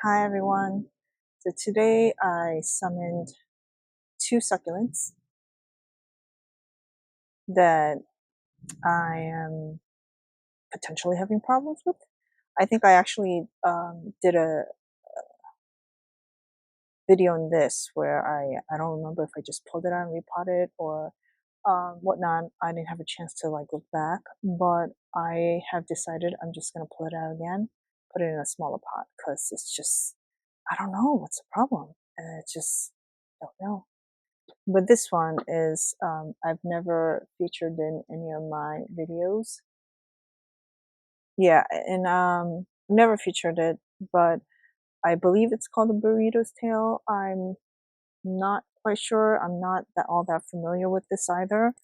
Hi everyone. So today I summoned two succulents that I am potentially having problems with. I think I actually did a video on this where I don't remember if I just pulled it out and repotted it or whatnot. I didn't have a chance to look back, but I have decided I'm just gonna pull it out again, put it in a smaller pot because it's just I don't know what's the problem. It's just don't know. But this one is, I've never featured in any of my videos. Yeah, and never featured it, but I believe it's called the burrito's tail. I'm not quite sure. I'm not all that familiar with this either.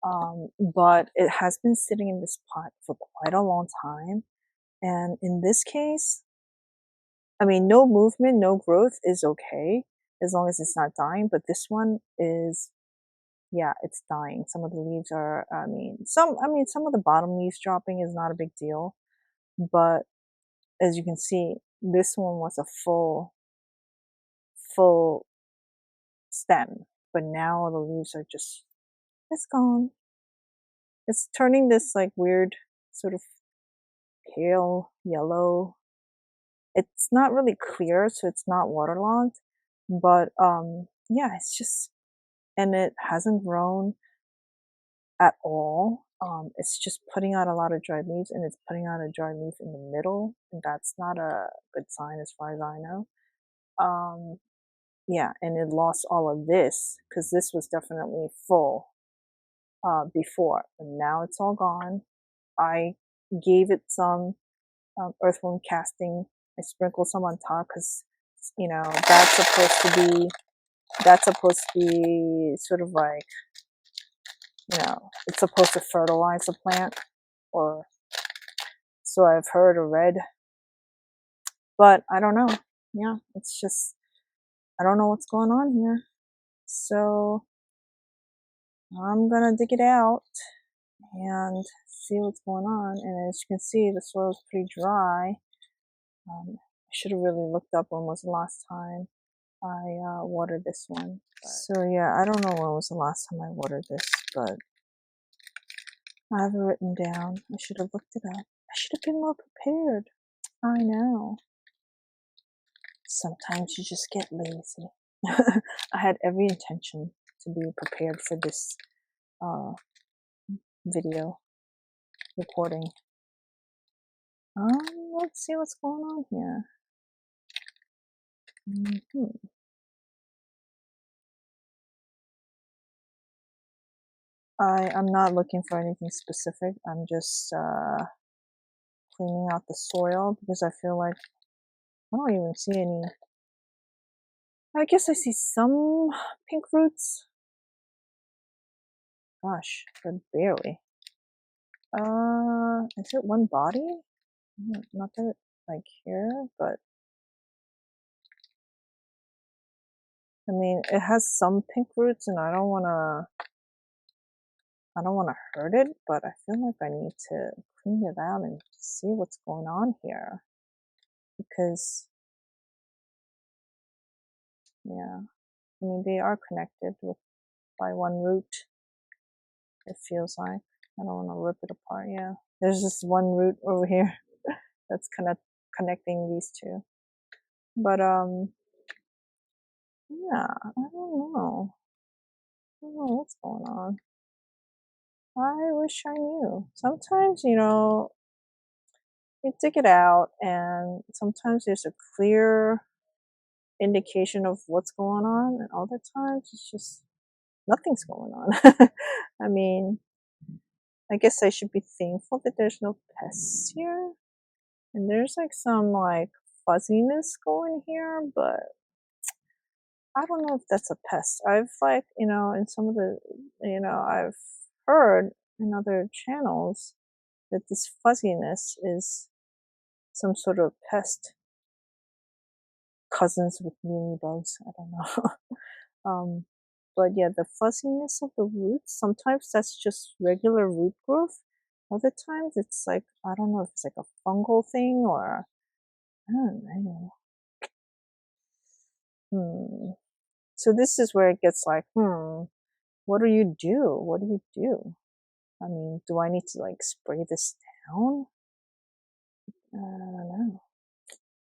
But it has been sitting in this pot for quite a long time. And in this case, I mean, no movement, no growth is okay as long as it's not dying. But this one is, yeah, it's dying. Some of the leaves are, some of the bottom leaves dropping is not a big deal. But as you can see, this one was a full stem. But now the leaves are just, it's gone. It's turning this weird sort of pale yellow. It's not really clear, so it's not waterlogged. But yeah, it's just, and it hasn't grown at all. It's just putting out a lot of dried leaves, and it's putting out a dry leaf in the middle, and that's not a good sign as far as I know. Yeah, and it lost all of this because this was definitely full before, but now it's all gone. I gave it some earthworm casting. I sprinkled some on top because that's supposed to be sort of it's supposed to fertilize the plant, or so I've heard or read, but I don't know. Yeah, it's just, I don't know what's going on here. So I'm gonna dig it out and see what's going on. And as you can see, the soil is pretty dry. I should have really looked up when was the last time I watered this one. So yeah, I don't know when was the last time I watered this, but I have it written down. I should have looked it up. I should have been more prepared. I know. Sometimes you just get lazy. I had every intention to be prepared for this video recording. Let's see what's going on here. I'm not looking for anything specific. I'm just cleaning out the soil because I feel like I don't even see any. I guess I see some pink roots. Gosh, but barely. Is it one body? Not that here, but I mean, it has some pink roots, and I don't wanna hurt it, but I feel like I need to clean it out and see what's going on here, because yeah, I mean, they are connected by one root. It feels like. I don't want to rip it apart. Yeah, there's just one root over here that's connecting these two. But yeah, I don't know. I don't know what's going on. I wish I knew. Sometimes, you dig it out, and sometimes there's a clear indication of what's going on, and other times it's just nothing's going on. I mean, I guess I should be thankful that there's no pests here. And there's some fuzziness going here, but I don't know if that's a pest. I've in some of the, I've heard in other channels that this fuzziness is some sort of pest, cousins with mealybugs. I don't know. But yeah, the fuzziness of the roots, sometimes that's just regular root growth. Other times it's I don't know if it's a fungal thing, or I don't know. So this is where it gets like, what do you do? What do you do? I mean, do I need to like spray this down? I don't know.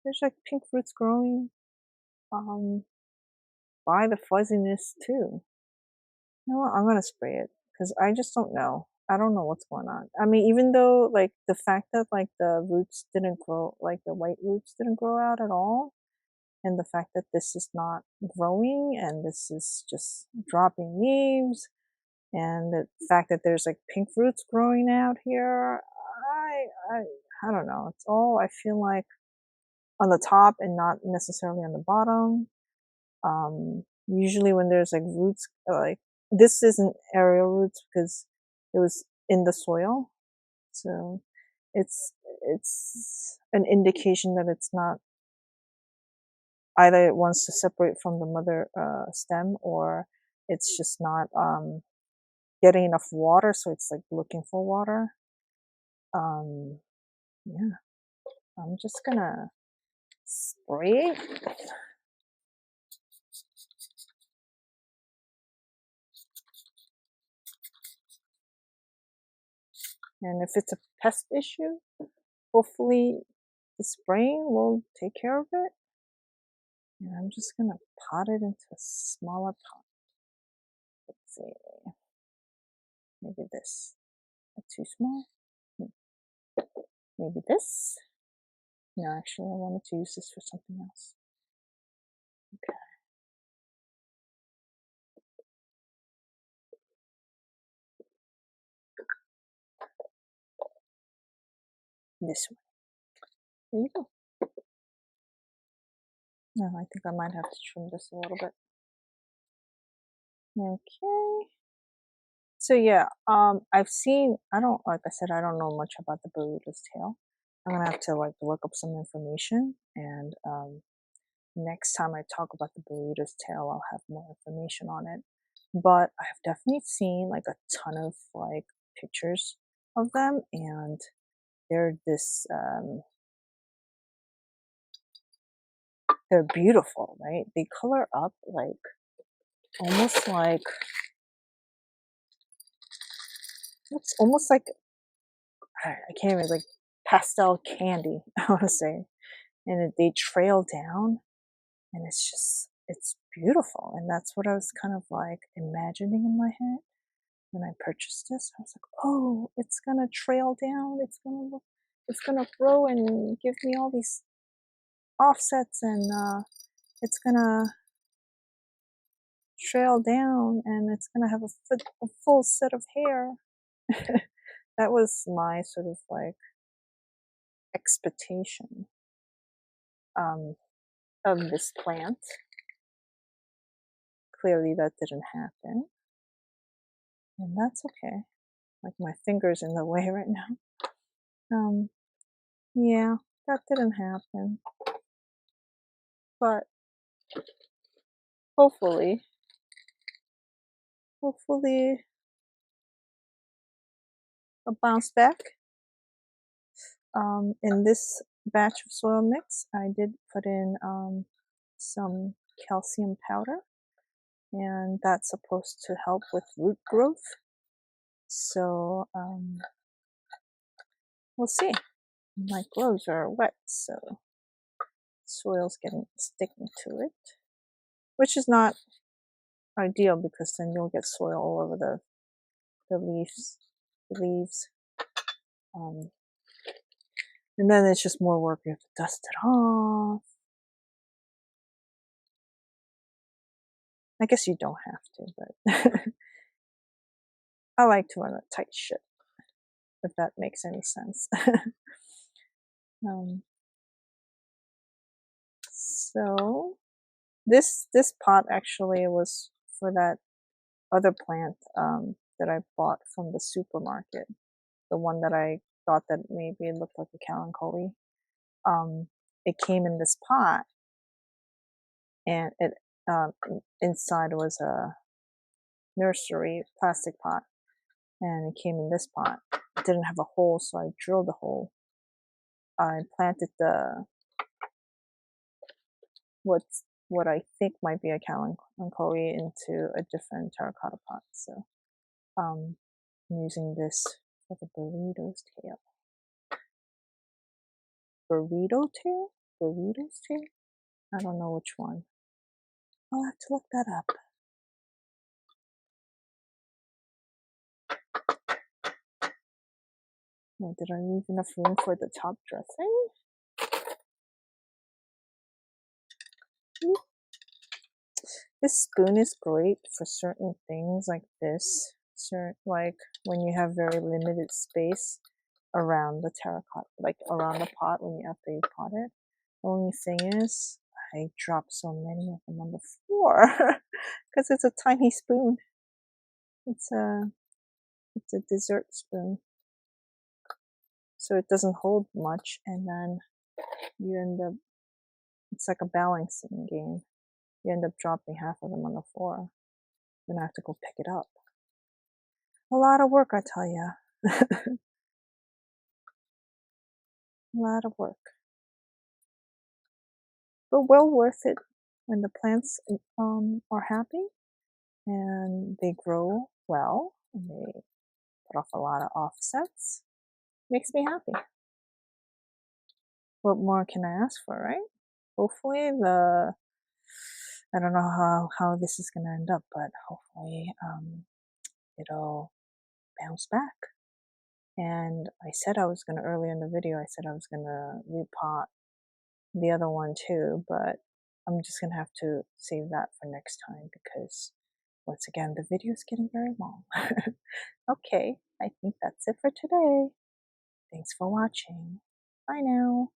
There's like pink fruits growing by the fuzziness too. You know what? I'm gonna spray it because I just don't know. I don't know what's going on. I mean, even though like the fact that like the roots didn't grow, like the white roots didn't grow out at all, and the fact that this is not growing and this is just dropping leaves, and the fact that there's like pink roots growing out here, I don't know. It's all I feel like on the top and not necessarily on the bottom. Usually when there's like roots, like this isn't aerial roots because it was in the soil, so it's it's an indication that it's not, either it wants to separate from the mother stem, or it's just not getting enough water, so it's like looking for water. Yeah, I'm just gonna spray. And if it's a pest issue, hopefully the spraying will take care of it. And I'm just gonna pot it into a smaller pot. Let's see, maybe this. Too small? Maybe this? No, actually, I wanted to use this for something else. Okay. This one. There you go. No, I think I might have to trim this a little bit. Okay. So yeah, I've seen, I don't, like I said, I don't know much about the burrito's tail. I'm gonna have to like look up some information, and next time I talk about the burrito's tail, I'll have more information on it. But I've definitely seen like a ton of like pictures of them, and they're this they're beautiful, right? They color up like almost like, it's almost like, I can't even, like pastel candy, I want to say. And they trail down, and it's beautiful. And that's what I was kind of like imagining in my head when I purchased this. I was like, oh, it's gonna trail down, it's gonna grow and give me all these offsets, and it's gonna trail down, and it's gonna have a full set of hair. That was my sort of like expectation of this plant. Clearly that didn't happen, and that's okay. Like my finger's in the way right now. Yeah, that didn't happen, but hopefully a bounce back. In this batch of soil mix, I did put in some calcium powder, and that's supposed to help with root growth. So we'll see. My gloves are wet, so soil's sticking to it, which is not ideal because then you'll get soil all over the leaves. And then it's just more work. You have to dust it off. I guess you don't have to, but I like to run a tight ship, if that makes any sense. So this pot actually was for that other plant that I bought from the supermarket, the one that I thought that maybe it looked like a calancholy. It came in this pot, and it inside was a nursery plastic pot, and it came in this pot. It didn't have a hole, so I drilled a hole. I planted what's what I think might be a Kalanchoe into a different terracotta pot. So I'm using this for the burrito's tail. Burrito tail? Burrito's tail? I don't know which one. I'll have to look that up. Oh, did I leave enough room for the top dressing? Ooh. This spoon is great for certain things like this. Like when you have very limited space around the terracotta, like around the pot when you after you pot it. The only thing is, I dropped so many of them on the floor because it's a tiny spoon. It's a dessert spoon, so it doesn't hold much, and then you end up. It's like a balancing game. You end up dropping half of them on the floor. Then I have to go pick it up. A lot of work, I tell ya. A lot of work. But well worth it when the plants are happy and they grow well and they put off a lot of offsets. Makes me happy. What more can I ask for, right? Hopefully I don't know how this is gonna end up, but hopefully it'll bounce back. And I said I was gonna, earlier in the video, I said I was gonna repot the other one too, but I'm just gonna have to save that for next time because once again, the video is getting very long. Okay, I think that's it for today. Thanks for watching. Bye now.